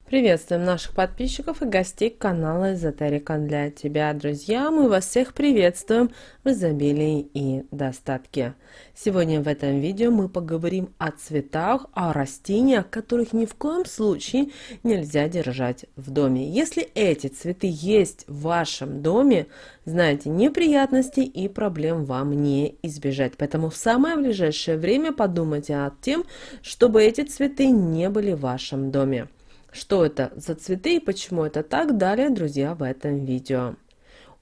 Приветствуем наших подписчиков и гостей канала Эзотерика для тебя, друзья. Мы вас всех приветствуем в изобилии и достатке. Сегодня в этом видео мы поговорим о цветах, о растениях, которых ни в коем случае нельзя держать в доме. Если эти цветы есть в вашем доме, знаете, неприятностей и проблем вам не избежать. Поэтому в самое ближайшее время подумайте о том, чтобы эти цветы не были в вашем доме. Что это за цветы и почему это так, далее, друзья, в этом видео.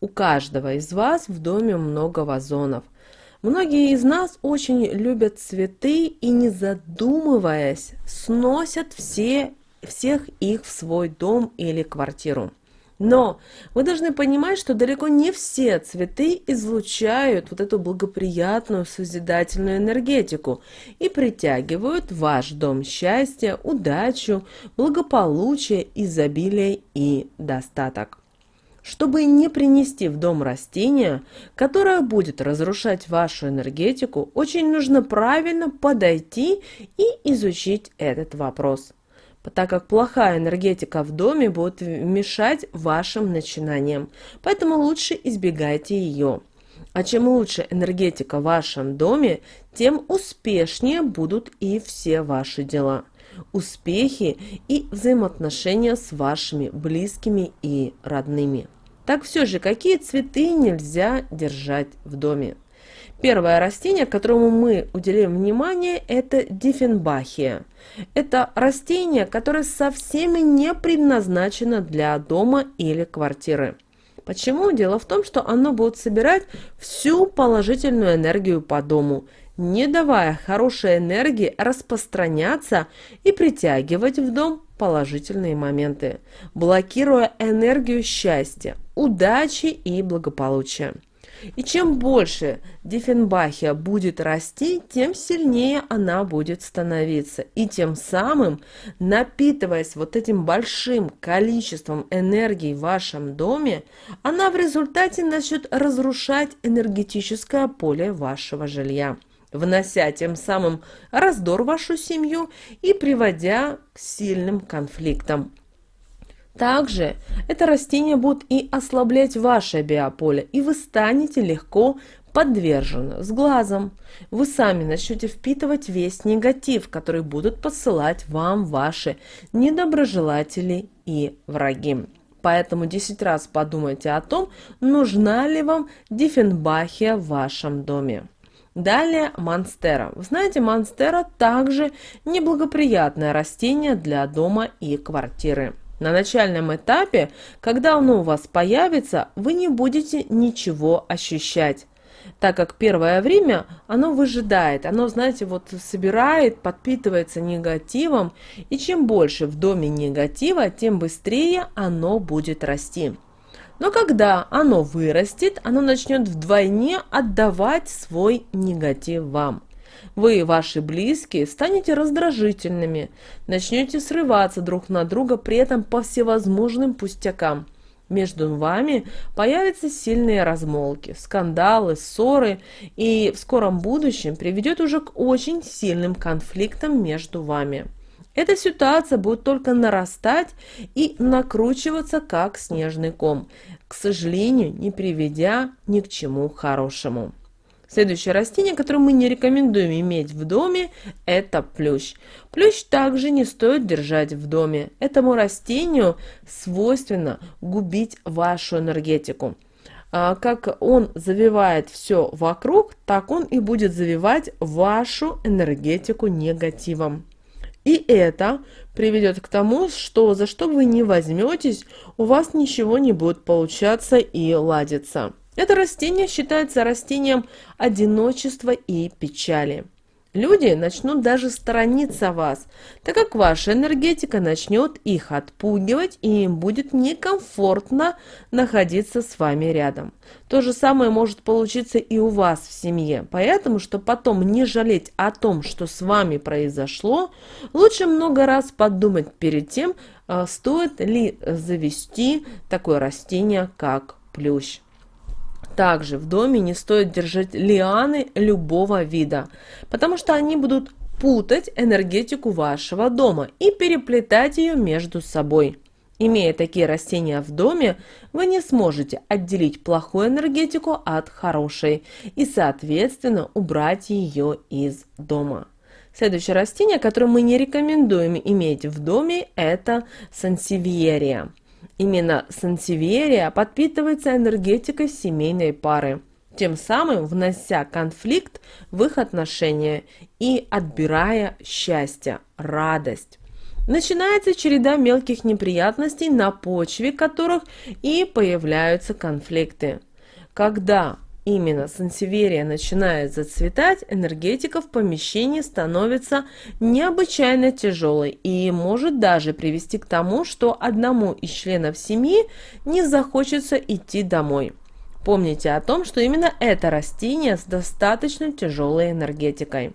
У каждого из вас в доме много вазонов. Многие из нас очень любят цветы и, не задумываясь, сносят всех их в свой дом или квартиру. Но вы должны понимать, что далеко не все цветы излучают вот эту благоприятную созидательную энергетику и притягивают в ваш дом счастье, удачу, благополучие, изобилие и достаток. Чтобы не принести в дом растение, которое будет разрушать вашу энергетику, очень нужно правильно подойти и изучить этот вопрос, так как плохая энергетика в доме будет мешать вашим начинаниям, поэтому лучше избегайте ее. А чем лучше энергетика в вашем доме, тем успешнее будут и все ваши дела, успехи и взаимоотношения с вашими близкими и родными. Так все же, какие цветы нельзя держать в доме? Первое растение, которому мы уделяем внимание, это диффенбахия. Это растение, которое совсем не предназначено для дома или квартиры. Почему? Дело в том, что оно будет собирать всю положительную энергию по дому, не давая хорошей энергии распространяться и притягивать в дом положительные моменты, блокируя энергию счастья, удачи и благополучия. И чем больше диффенбахия будет расти, тем сильнее она будет становиться. И тем самым, напитываясь вот этим большим количеством энергии в вашем доме, она в результате начнет разрушать энергетическое поле вашего жилья, внося тем самым раздор в вашу семью и приводя к сильным конфликтам. Также это растение будет и ослаблять ваше биополе, и вы станете легко подвержены сглазам. Вы сами начнете впитывать весь негатив, который будут посылать вам ваши недоброжелатели и враги. Поэтому 10 раз подумайте о том, нужна ли вам диффенбахия в вашем доме. Далее монстера. Вы знаете, монстера также неблагоприятное растение для дома и квартиры. На начальном этапе, когда оно у вас появится, вы не будете ничего ощущать, так как первое время оно выжидает, оно, знаете, вот собирает, подпитывается негативом, и чем больше в доме негатива, тем быстрее оно будет расти. Но когда оно вырастет, оно начнет вдвойне отдавать свой негатив вам. Вы и ваши близкие станете раздражительными, начнете срываться друг на друга, при этом по всевозможным пустякам. Между вами появятся сильные размолвки, скандалы, ссоры, и в скором будущем приведет уже к очень сильным конфликтам между вами. Эта ситуация будет только нарастать и накручиваться, как снежный ком, к сожалению, не приведя ни к чему хорошему. Следующее растение, которое мы не рекомендуем иметь в доме, это плющ. Плющ также не стоит держать в доме. Этому растению свойственно губить вашу энергетику. Как он завивает все вокруг, так он и будет завивать вашу энергетику негативом. И это приведет к тому, что за что вы не возьметесь, у вас ничего не будет получаться и ладиться. Это растение считается растением одиночества и печали. Люди начнут даже сторониться вас, так как ваша энергетика начнет их отпугивать, и им будет некомфортно находиться с вами рядом. То же самое может получиться и у вас в семье, поэтому, чтобы потом не жалеть о том, что с вами произошло, лучше много раз подумать перед тем, стоит ли завести такое растение, как плющ. Также в доме не стоит держать лианы любого вида, потому что они будут путать энергетику вашего дома и переплетать ее между собой. Имея такие растения в доме, вы не сможете отделить плохую энергетику от хорошей и, соответственно, убрать ее из дома. Следующее растение, которое мы не рекомендуем иметь в доме, это сансевиерия. Именно сансевиерия подпитывается энергетикой семейной пары, тем самым внося конфликт в их отношения и отбирая счастье, радость. Начинается череда мелких неприятностей, на почве которых и появляются конфликты. Когда именно сансевиерия начинает зацветать, энергетика в помещении становится необычайно тяжелой и может даже привести к тому, что одному из членов семьи не захочется идти домой. Помните о том, что именно это растение с достаточно тяжелой энергетикой.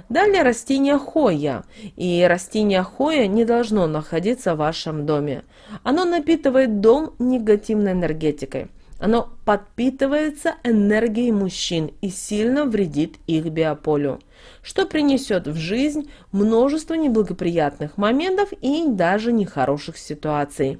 Далее растение хойя. И растение хойя не должно находиться в вашем доме. Оно напитывает дом негативной энергетикой. Оно подпитывается энергией мужчин и сильно вредит их биополю, что принесет в жизнь множество неблагоприятных моментов и даже нехороших ситуаций.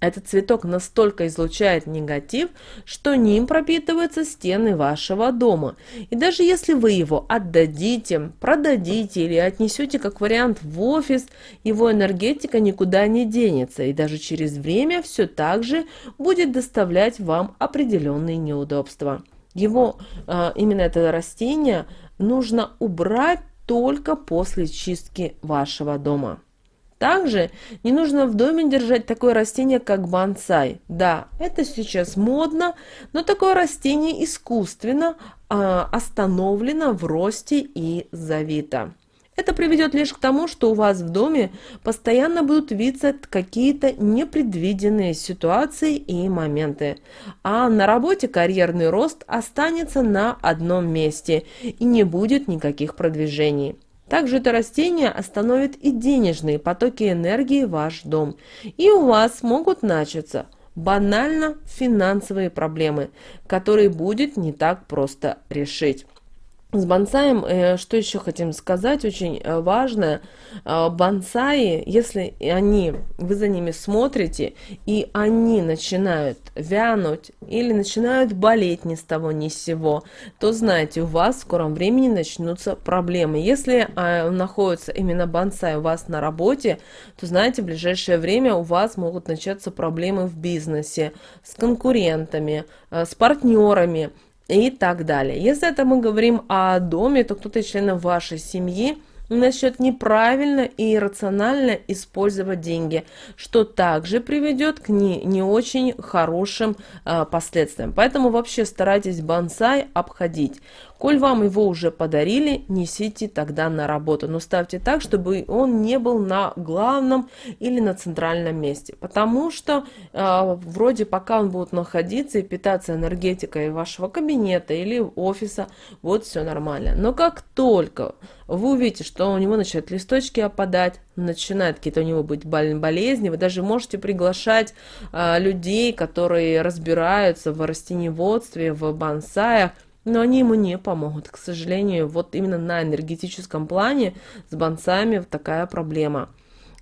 Этот цветок настолько излучает негатив, что ним пропитываются стены вашего дома. И даже если вы его отдадите, продадите или отнесете как вариант в офис, его энергетика никуда не денется. И даже через время все так же будет доставлять вам определенные неудобства. Именно это растение нужно убрать только после чистки вашего дома. Также не нужно в доме держать такое растение, как бонсай. Да, это сейчас модно, но такое растение искусственно остановлено в росте и завито. Это приведет лишь к тому, что у вас в доме постоянно будут виться какие-то непредвиденные ситуации и моменты. А на работе карьерный рост останется на одном месте и не будет никаких продвижений. Также это растение остановит и денежные потоки энергии в ваш дом. И у вас могут начаться банально финансовые проблемы, которые будет не так просто решить. С бонсаем, что еще хотим сказать, очень важное, бонсаи, если вы за ними смотрите, и они начинают вянуть или начинают болеть ни с того ни с сего, то знаете, у вас в скором времени начнутся проблемы. Если находится именно бонсай у вас на работе, то знаете, в ближайшее время у вас могут начаться проблемы в бизнесе, с конкурентами, с партнерами и так далее. Если это мы говорим о доме, то кто-то из членов вашей семьи начнет неправильно и иррационально использовать деньги, что также приведет к не очень хорошим последствиям. Поэтому вообще старайтесь бонсай обходить. Коль вам его уже подарили, несите тогда на работу, но ставьте так, чтобы он не был на главном или на центральном месте, потому что вроде пока он будет находиться и питаться энергетикой вашего кабинета или офиса, вот все нормально. Но как только вы увидите, что у него начинают листочки опадать, начинают какие-то у него быть болезни, вы даже можете приглашать людей, которые разбираются в растениеводстве, в бонсаях, но они ему не помогут. К сожалению, вот именно на энергетическом плане с бонсаями такая проблема.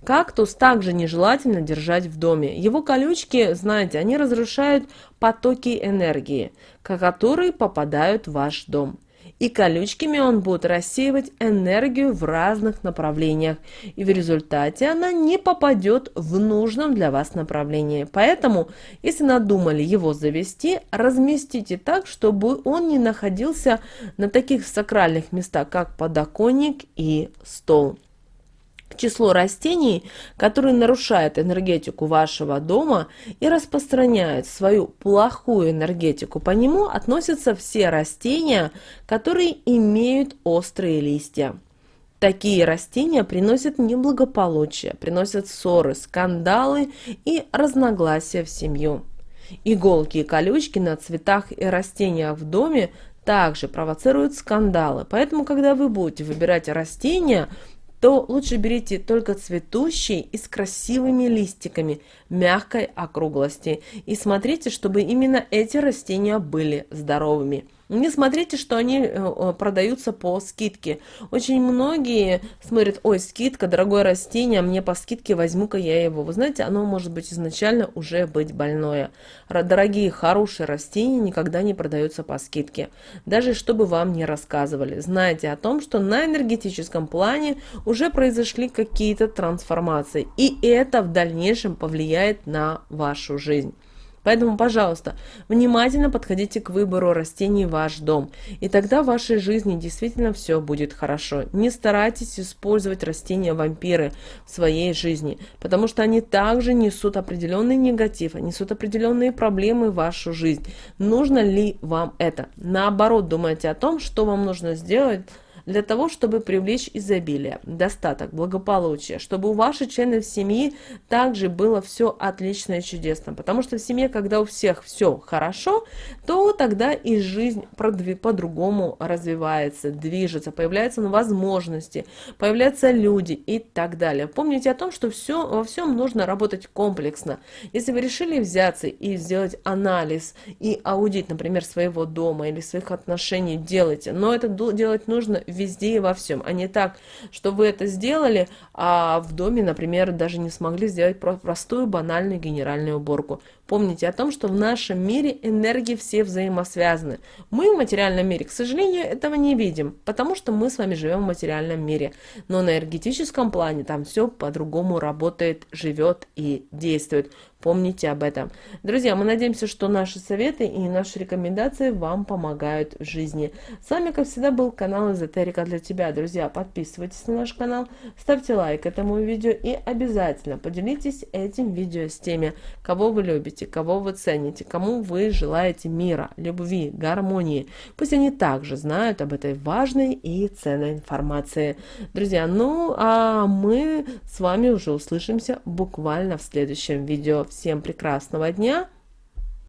Кактус также нежелательно держать в доме. Его колючки, знаете, они разрушают потоки энергии, которые попадают в ваш дом. И колючками он будет рассеивать энергию в разных направлениях, и в результате она не попадет в нужном для вас направлении. Поэтому, если надумали его завести, разместите так, чтобы он не находился на таких сакральных местах, как подоконник и стол. К числу растений, которые нарушают энергетику вашего дома и распространяют свою плохую энергетику по нему, относятся все растения, которые имеют острые листья. Такие растения приносят неблагополучие, приносят ссоры, скандалы и разногласия в семью. Иголки и колючки на цветах и растениях в доме также провоцируют скандалы, поэтому, когда вы будете выбирать растения, то лучше берите только цветущие и с красивыми листиками мягкой округлости. И смотрите, чтобы именно эти растения были здоровыми. Не смотрите, что они продаются по скидке. Очень многие смотрят: ой, скидка, дорогое растение, мне по скидке возьму-ка я его. Вы знаете, оно может быть изначально уже быть больное. Дорогие, хорошие растения никогда не продаются по скидке. Даже чтобы вам не рассказывали. Знайте о том, что на энергетическом плане уже произошли какие-то трансформации. И это в дальнейшем повлияет на вашу жизнь. Поэтому, пожалуйста, внимательно подходите к выбору растений в ваш дом. И тогда в вашей жизни действительно все будет хорошо. Не старайтесь использовать растения-вампиры в своей жизни, потому что они также несут определенный негатив, несут определенные проблемы в вашу жизнь. Нужно ли вам это? Наоборот, думайте о том, что вам нужно сделать для того, чтобы привлечь изобилие, достаток, благополучие, чтобы у ваших членов семьи также было все отлично и чудесно. Потому что в семье, когда у всех все хорошо, то тогда и жизнь по-другому развивается, движется, появляются возможности, появляются люди и так далее. Помните о том, что во всем нужно работать комплексно. Если вы решили взяться и сделать анализ и аудит, например, своего дома или своих отношений, делайте, но это делать нужно везде и во всем, а не так, что вы это сделали, а в доме, например, даже не смогли сделать простую банальную генеральную уборку. Помните о том, что в нашем мире энергии все взаимосвязаны. Мы в материальном мире, к сожалению, этого не видим, потому что мы с вами живем в материальном мире. Но на энергетическом плане там все по-другому работает, живет и действует. Помните об этом. Друзья, мы надеемся, что наши советы и наши рекомендации вам помогают в жизни. С вами, как всегда, был канал Эзотерика для тебя. Друзья, подписывайтесь на наш канал, ставьте лайк этому видео и обязательно поделитесь этим видео с теми, кого вы любите, кого вы цените, кому вы желаете мира, любви, гармонии. Пусть они также знают об этой важной и ценной информации. Друзья, ну а мы с вами уже услышимся буквально в следующем видео. Всем прекрасного дня